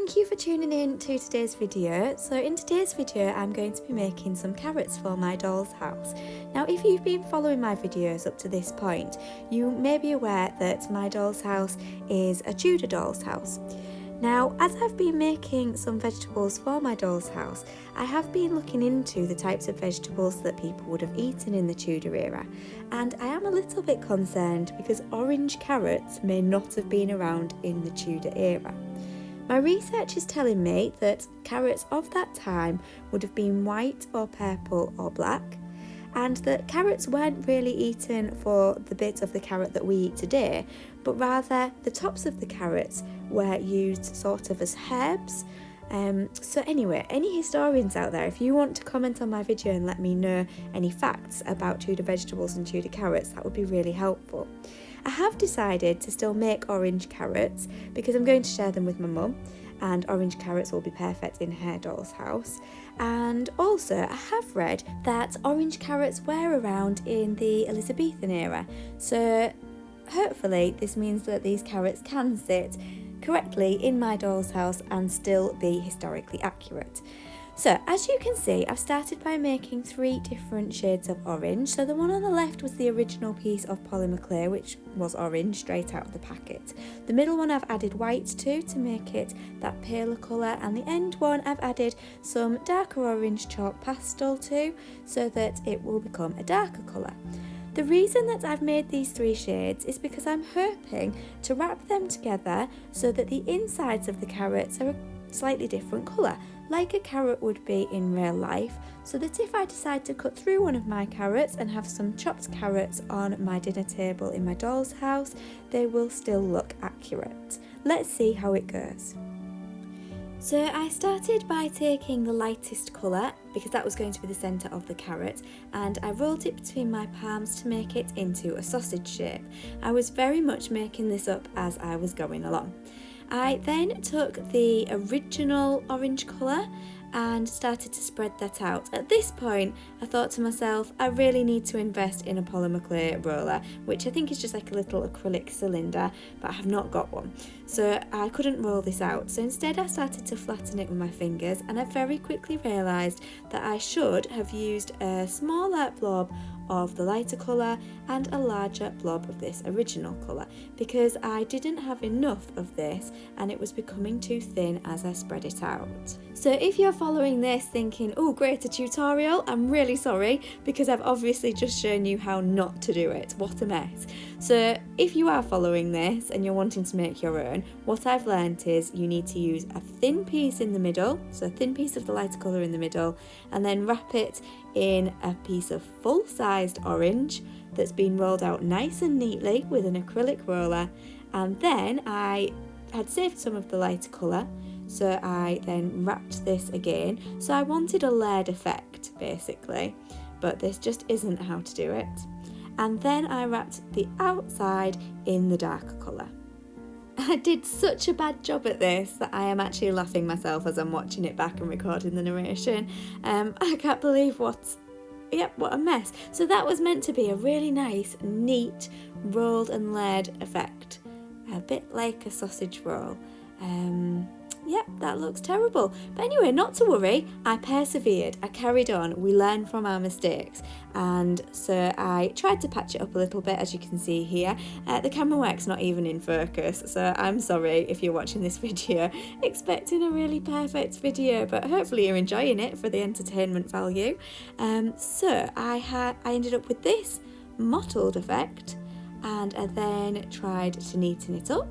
Thank you for tuning in to today's video. So in today's video I'm going to be making some carrots for my doll's house. Now if you've been following my videos up to this point, you may be aware that my doll's house is a Tudor doll's house. Now, as I've been making some vegetables for my doll's house, I have been looking into the types of vegetables that people would have eaten in the Tudor era, and I am a little bit concerned because orange carrots may not have been around in the Tudor era. My research is telling me that carrots of that time would have been white or purple or black, and that carrots weren't really eaten for the bit of the carrot that we eat today, but rather the tops of the carrots were used sort of as herbs. So anyway, any historians out there, if you want to comment on my video and let me know any facts about Tudor vegetables and Tudor carrots, that would be really helpful. I have decided to still make orange carrots because I'm going to share them with my mum, and orange carrots will be perfect in her doll's house. And also I have read that orange carrots were around in the Elizabethan era, so hopefully this means that these carrots can sit correctly in my doll's house and still be historically accurate. So as you can see, I've started by making 3 different shades of orange. So the one on the left was the original piece of polymer clay, which was orange straight out of the packet. The middle one I've added white to make it that paler colour, and the end one I've added some darker orange chalk pastel to, so that it will become a darker colour. The reason that I've made these 3 shades is because I'm hoping to wrap them together so that the insides of the carrots are a slightly different colour, like a carrot would be in real life, so that if I decide to cut through one of my carrots and have some chopped carrots on my dinner table in my doll's house, they will still look accurate. Let's see how it goes. So I started by taking the lightest colour, because that was going to be the centre of the carrot, and I rolled it between my palms to make it into a sausage shape. I was very much making this up as I was going along. I then took the original orange colour and started to spread that out. At this point, I thought to myself, I really need to invest in a polymer clay roller, which I think is just like a little acrylic cylinder, but I have not got one. So I couldn't roll this out. So instead I started to flatten it with my fingers, and I very quickly realised that I should have used a smaller blob of the lighter colour and a larger blob of this original colour, because I didn't have enough of this and it was becoming too thin as I spread it out. So if you're following this thinking, oh great, a tutorial, I'm really sorry, because I've obviously just shown you how not to do it. What a mess. So if you are following this and you're wanting to make your own, what I've learnt is you need to use a thin piece in the middle, so a thin piece of the lighter colour in the middle, and then wrap it in a piece of full-sized orange that's been rolled out nice and neatly with an acrylic roller. And then I had saved some of the lighter colour, so I then wrapped this again. So I wanted a layered effect basically, but this just isn't how to do it. And then I wrapped the outside in the darker colour. I did such a bad job at this that I am actually laughing myself as I'm watching it back and recording the narration. I can't believe what a mess. So that was meant to be a really nice, neat, rolled and layered effect. A bit like a sausage roll. That looks terrible. But anyway, not to worry, I persevered, I carried on, we learn from our mistakes. And so I tried to patch it up a little bit, as you can see here. The camera work's not even in focus, so I'm sorry if you're watching this video expecting a really perfect video, but hopefully you're enjoying it for the entertainment value. So I ended up with this mottled effect, and I then tried to neaten it up.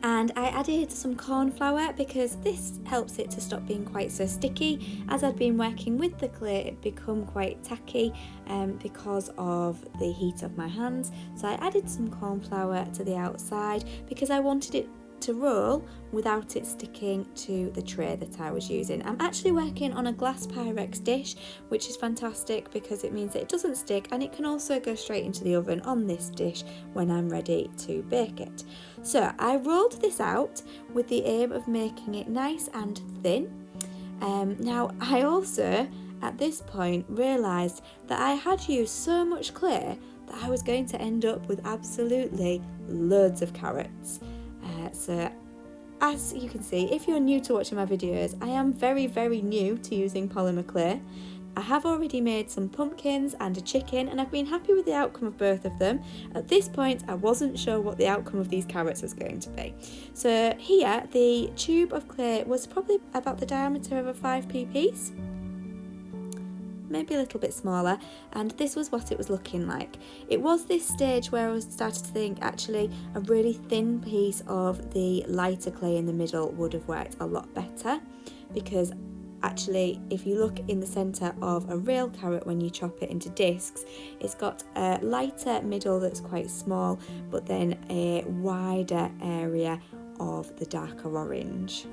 And I added some cornflour because this helps it to stop being quite so sticky. As I'd been working with the clay, it'd become quite tacky because of the heat of my hands. So I added some cornflour to the outside because I wanted it to roll without it sticking to the tray that I was using. I'm actually working on a glass Pyrex dish, which is fantastic because it means that it doesn't stick, and it can also go straight into the oven on this dish when I'm ready to bake it. So I rolled this out with the aim of making it nice and thin. Now I also at this point realised that I had used so much clay that I was going to end up with absolutely loads of carrots. So as you can see, if you're new to watching my videos, I am very new to using polymer clay. I have already made some pumpkins and a chicken, and I've been happy with the outcome of both of them. At this point, I wasn't sure what the outcome of these carrots was going to be. So here, the tube of clay was probably about the diameter of a 5p piece, maybe a little bit smaller, and this was what it was looking like. It was this stage where I started to think actually a really thin piece of the lighter clay in the middle would have worked a lot better, because actually, if you look in the centre of a real carrot when you chop it into discs, it's got a lighter middle that's quite small, but then a wider area of the darker orange.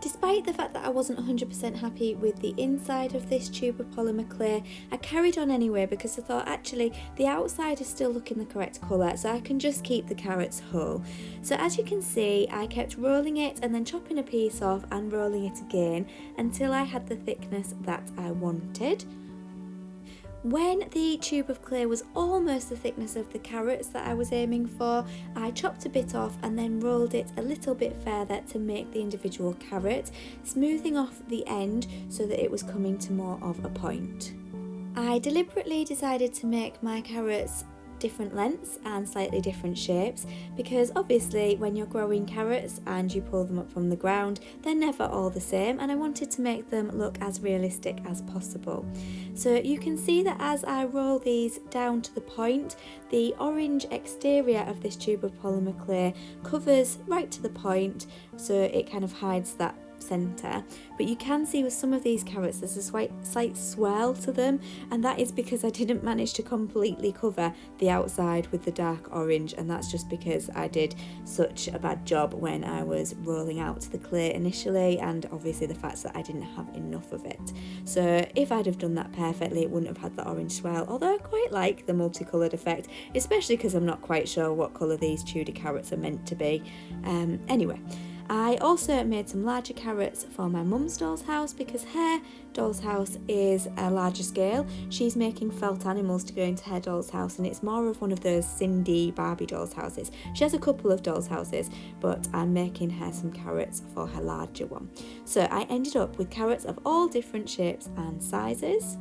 Despite the fact that I wasn't 100% happy with the inside of this tube of polymer clay, I carried on anyway because I thought actually the outside is still looking the correct colour, so I can just keep the carrots whole. So as you can see, I kept rolling it and then chopping a piece off and rolling it again until I had the thickness that I wanted. When the tube of clay was almost the thickness of the carrots that I was aiming for, I chopped a bit off and then rolled it a little bit further to make the individual carrot, smoothing off the end so that it was coming to more of a point. I deliberately decided to make my carrots different lengths and slightly different shapes, because obviously when you're growing carrots and you pull them up from the ground, they're never all the same, and I wanted to make them look as realistic as possible. So you can see that as I roll these down to the point, the orange exterior of this tube of polymer clay covers right to the point, so it kind of hides that centre, but you can see with some of these carrots there's a slight swell to them, and that is because I didn't manage to completely cover the outside with the dark orange, and that's just because I did such a bad job when I was rolling out the clay initially, and obviously the fact that I didn't have enough of it. So if I'd have done that perfectly, it wouldn't have had the orange swell, although I quite like the multicoloured effect, especially because I'm not quite sure what colour these Tudor carrots are meant to be. Anyway, I also made some larger carrots for my mum's doll's house, because her doll's house is a larger scale. She's making felt animals to go into her doll's house, and it's more of one of those Cindy Barbie doll's houses. She has a couple of doll's houses, but I'm making her some carrots for her larger one. So I ended up with carrots of all different shapes and sizes.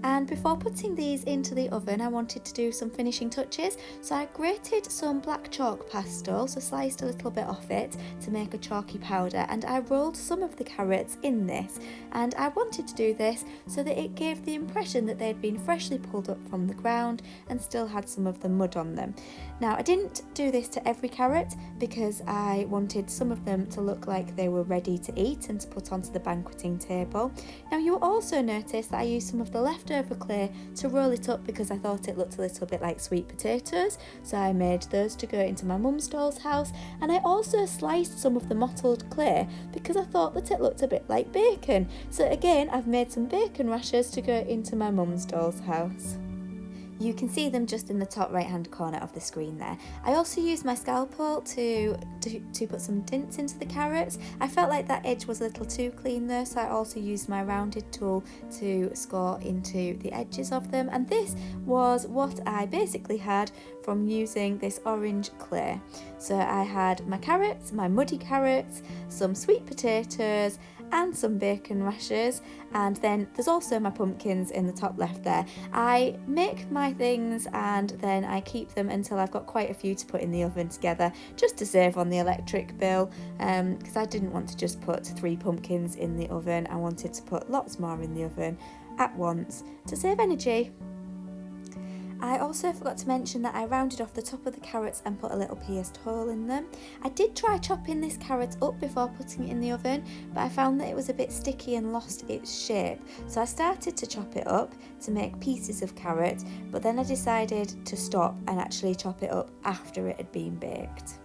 And before putting these into the oven, I wanted to do some finishing touches. So I grated some black chalk pastel, so sliced a little bit off it to make a chalky powder, and I rolled some of the carrots in this. And I wanted to do this so that it gave the impression that they'd been freshly pulled up from the ground and still had some of the mud on them. Now, I didn't do this to every carrot because I wanted some of them to look like they were ready to eat and to put onto the banqueting table. Now, you'll also notice that I used some of the leftover clay to roll it up because I thought it looked a little bit like sweet potatoes, so I made those to go into my mum's doll's house, and I also sliced some of the mottled clay because I thought that it looked a bit like bacon. So again, I've made some bacon rashers to go into my mum's doll's house. You can see them just in the top right hand corner of the screen there. I also used my scalpel to put some dints into the carrots. I felt like that edge was a little too clean though, so I also used my rounded tool to score into the edges of them, and this was what I basically had from using this orange clay. So I had my carrots, my muddy carrots, some sweet potatoes and some bacon rashers, and then there's also my pumpkins in the top left there. I make my things and then I keep them until I've got quite a few to put in the oven together, just to save on the electric bill, because I didn't want to just put 3 pumpkins in the oven. I wanted to put lots more in the oven at once to save energy. I also forgot to mention that I rounded off the top of the carrots and put a little pierced hole in them. I did try chopping this carrot up before putting it in the oven, but I found that it was a bit sticky and lost its shape. So I started to chop it up to make pieces of carrot, but then I decided to stop and actually chop it up after it had been baked.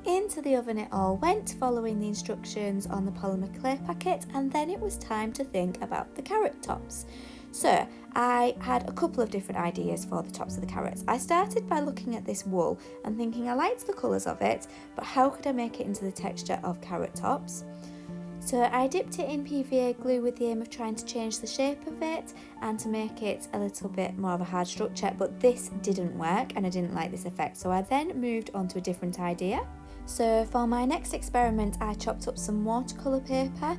Into the oven it all went, following the instructions on the polymer clay packet, and then it was time to think about the carrot tops. So I had a couple of different ideas for the tops of the carrots. I started by looking at this wool and thinking I liked the colours of it, but how could I make it into the texture of carrot tops? So I dipped it in PVA glue with the aim of trying to change the shape of it and to make it a little bit more of a hard structure, but this didn't work and I didn't like this effect, so I then moved on to a different idea. So for my next experiment, I chopped up some watercolour paper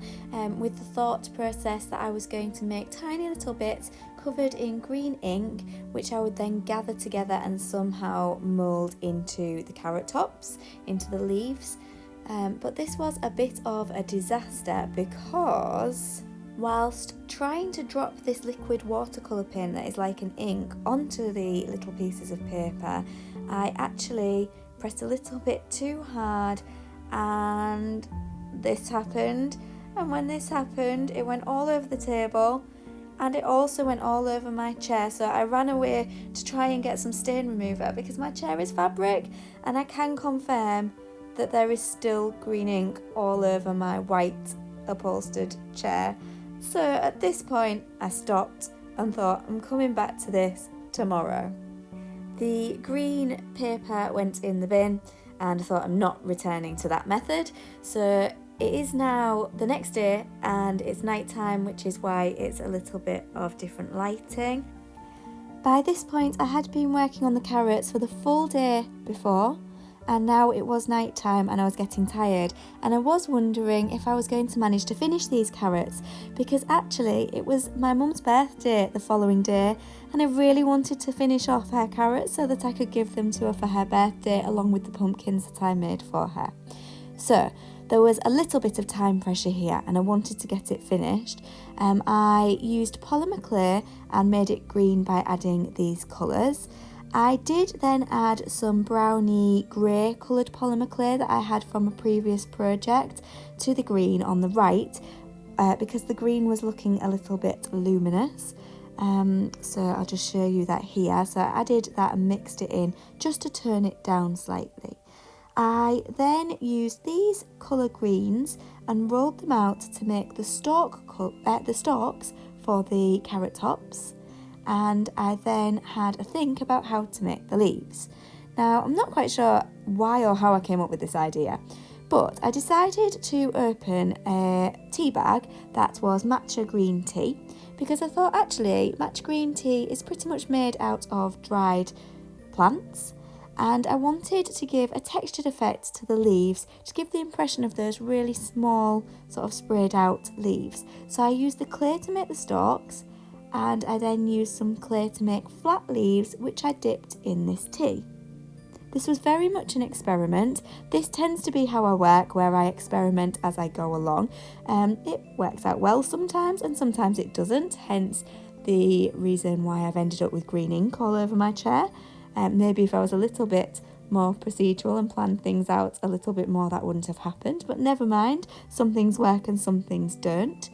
with the thought process that I was going to make tiny little bits covered in green ink, which I would then gather together and somehow mould into the carrot tops, into the leaves. But this was a bit of a disaster because whilst trying to drop this liquid watercolour pen that is like an ink onto the little pieces of paper, I actually pressed a little bit too hard and this happened. And when this happened, it went all over the table and it also went all over my chair. So I ran away to try and get some stain remover because my chair is fabric, and I can confirm that there is still green ink all over my white upholstered chair. So at this point I stopped and thought, I'm coming back to this tomorrow. The green paper went in the bin and I thought, I'm not returning to that method. So it is now the next day and it's night time, which is why it's a little bit of different lighting. By this point I had been working on the carrots for the full day before, and now it was night time and I was getting tired, and I was wondering if I was going to manage to finish these carrots, because actually it was my mum's birthday the following day and I really wanted to finish off her carrots so that I could give them to her for her birthday along with the pumpkins that I made for her. So there was a little bit of time pressure here and I wanted to get it finished. I used polymer clay and made it green by adding these colours. I did then add some browny grey coloured polymer clay that I had from a previous project to the green on the right, because the green was looking a little bit luminous. So I'll just show you that here. So I added that and mixed it in just to turn it down slightly. I then used these colour greens and rolled them out to make the stalks for the carrot tops. And I then had a think about how to make the leaves. Now, I'm not quite sure why or how I came up with this idea, but I decided to open a tea bag that was matcha green tea, because I thought actually matcha green tea is pretty much made out of dried plants, and I wanted to give a textured effect to the leaves to give the impression of those really small sort of sprayed out leaves. So I used the clay to make the stalks, and I then used some clay to make flat leaves, which I dipped in this tea. This was very much an experiment. This tends to be how I work, where I experiment as I go along. It works out well sometimes and sometimes it doesn't, hence the reason why I've ended up with green ink all over my chair. Maybe if I was a little bit more procedural and planned things out a little bit more, that wouldn't have happened, but never mind, some things work and some things don't.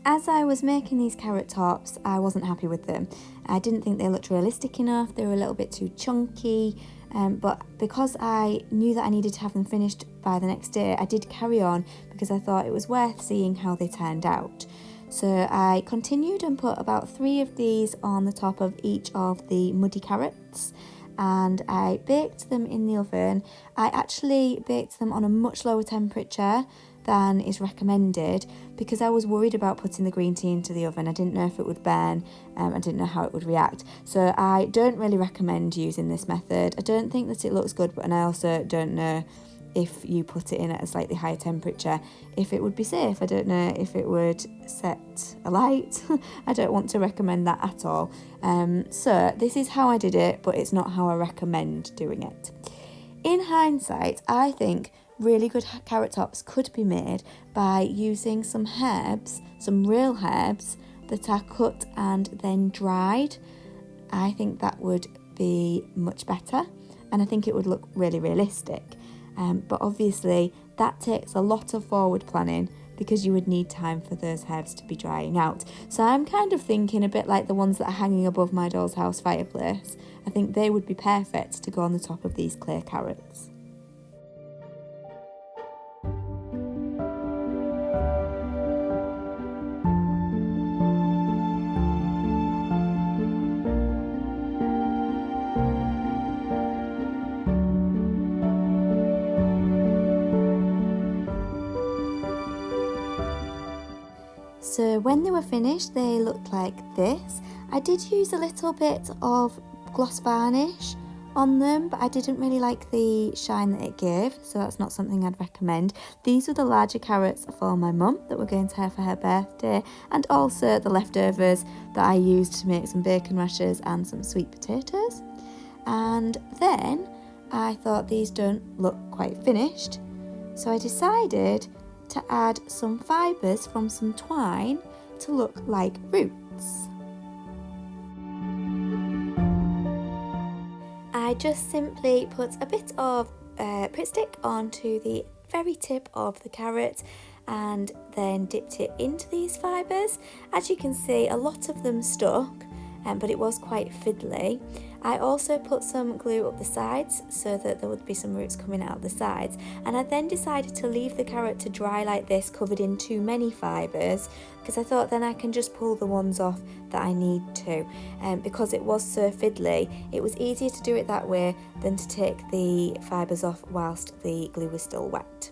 As I was making these carrot tops, I wasn't happy with them. I didn't think they looked realistic enough. They were a little bit too chunky, but because I knew that I needed to have them finished by the next day, I did carry on because I thought it was worth seeing how they turned out. So I continued and put about 3 of these on the top of each of the muddy carrots, and I baked them in the oven. I actually baked them on a much lower temperature than is recommended because I was worried about putting the green tea into the oven. I didn't know if it would burn, I didn't know how it would react. So I don't really recommend using this method. I don't think that it looks good, but and I also don't know if you put it in at a slightly higher temperature if it would be safe. I don't know if it would set alight. I don't want to recommend that at all. So this is how I did it, but it's not how I recommend doing it. In hindsight, I think really good carrot tops could be made by using some herbs, some real herbs that are cut and then dried. I think that would be much better, and I think it would look really realistic. But obviously that takes a lot of forward planning because you would need time for those herbs to be drying out. So I'm kind of thinking a bit like the ones that are hanging above my doll's house fireplace. I think they would be perfect to go on the top of these clear carrots. So when they were finished, they looked like this. I did use a little bit of gloss varnish on them, but I didn't really like the shine that it gave, so that's not something I'd recommend. These were the larger carrots for my mum that we're going to have for her birthday, and also the leftovers that I used to make some bacon rashers and some sweet potatoes. And then I thought these don't look quite finished, so I decided to add some fibres from some twine to look like roots. I just simply put a bit of Pritt stick onto the very tip of the carrot and then dipped it into these fibres. As you can see, a lot of them stuck, but it was quite fiddly. I also put some glue up the sides so that there would be some roots coming out the sides, and I then decided to leave the carrot to dry like this, covered in too many fibres, because I thought then I can just pull the ones off that I need to. Because it was so fiddly, it was easier to do it that way than to take the fibres off whilst the glue was still wet.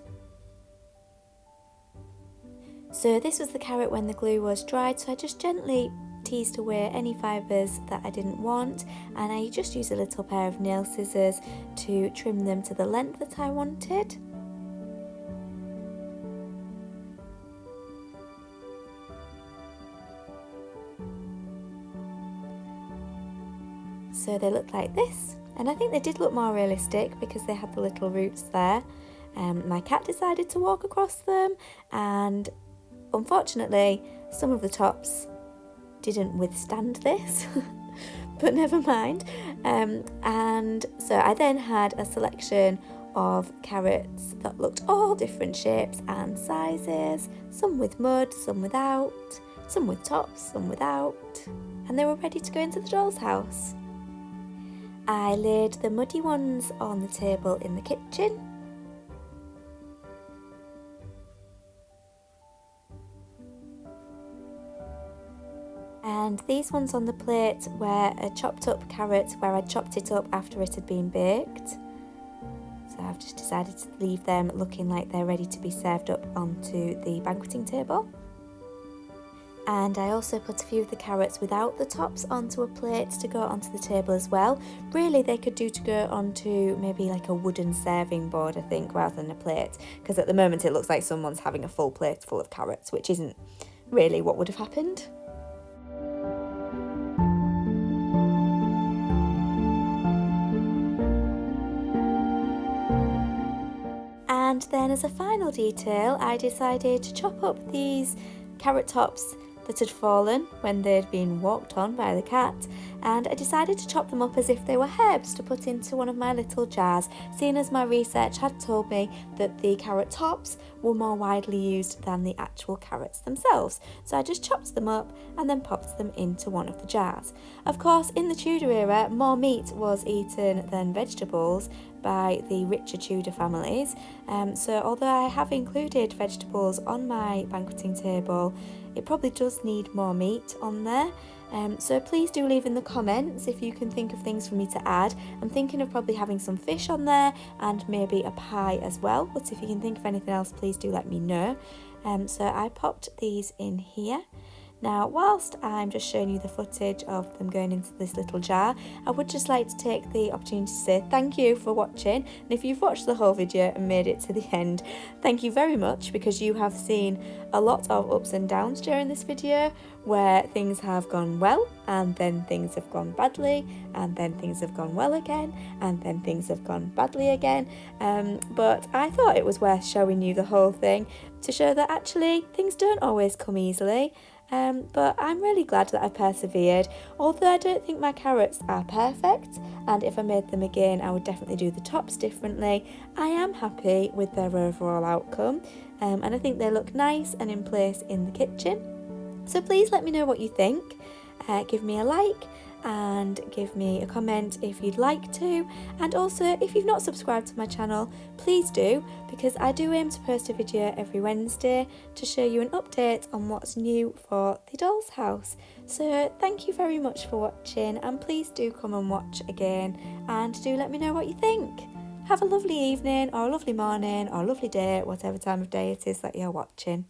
So this was the carrot when the glue was dried, so I just gently teased away any fibres that I didn't want, and I just used a little pair of nail scissors to trim them to the length that I wanted. So they looked like this, and I think they did look more realistic because they had the little roots there. My cat decided to walk across them, and unfortunately some of the tops didn't withstand this, but never mind. And so I then had a selection of carrots that looked all different shapes and sizes, some with mud, some without, some with tops, some without, and they were ready to go into the doll's house. I laid the muddy ones on the table in the kitchen. And these ones on the plate were a chopped up carrot where I chopped it up after it had been baked. So I've just decided to leave them looking like they're ready to be served up onto the banqueting table. And I also put a few of the carrots without the tops onto a plate to go onto the table as well. Really, they could do to go onto maybe like a wooden serving board, I think, rather than a plate, because at the moment it looks like someone's having a full plate full of carrots, which isn't really what would have happened. And then as a final detail, I decided to chop up these carrot tops that had fallen when they'd been walked on by the cat, and I decided to chop them up as if they were herbs to put into one of my little jars, seeing as my research had told me that the carrot tops were more widely used than the actual carrots themselves. So I just chopped them up and then popped them into one of the jars. Of course, in the Tudor era, more meat was eaten than vegetables by the richer Tudor families, so although I have included vegetables on my banqueting table, it probably does need more meat on there. So please do leave in the comments if you can think of things for me to add. I'm thinking of probably having some fish on there and maybe a pie as well, but if you can think of anything else, please do let me know. So I popped these in here. Now, whilst I'm just showing you the footage of them going into this little jar, I would just like to take the opportunity to say thank you for watching. And if you've watched the whole video and made it to the end, thank you very much, because you have seen a lot of ups and downs during this video, where things have gone well and then things have gone badly, and then things have gone well again, and then things have gone badly again. But I thought it was worth showing you the whole thing to show that actually things don't always come easily. But I'm really glad that I persevered, although I don't think my carrots are perfect, and if I made them again I would definitely do the tops differently. I am happy with their overall outcome, and I think they look nice and in place in the kitchen. So please let me know what you think. Give me a like and give me a comment if you'd like to, and also if you've not subscribed to my channel, please do, because I do aim to post a video every Wednesday to show you an update on what's new for the doll's house. So thank you very much for watching, and please do come and watch again, and do let me know what you think. Have a lovely evening or a lovely morning or a lovely day, whatever time of day it is that you're watching.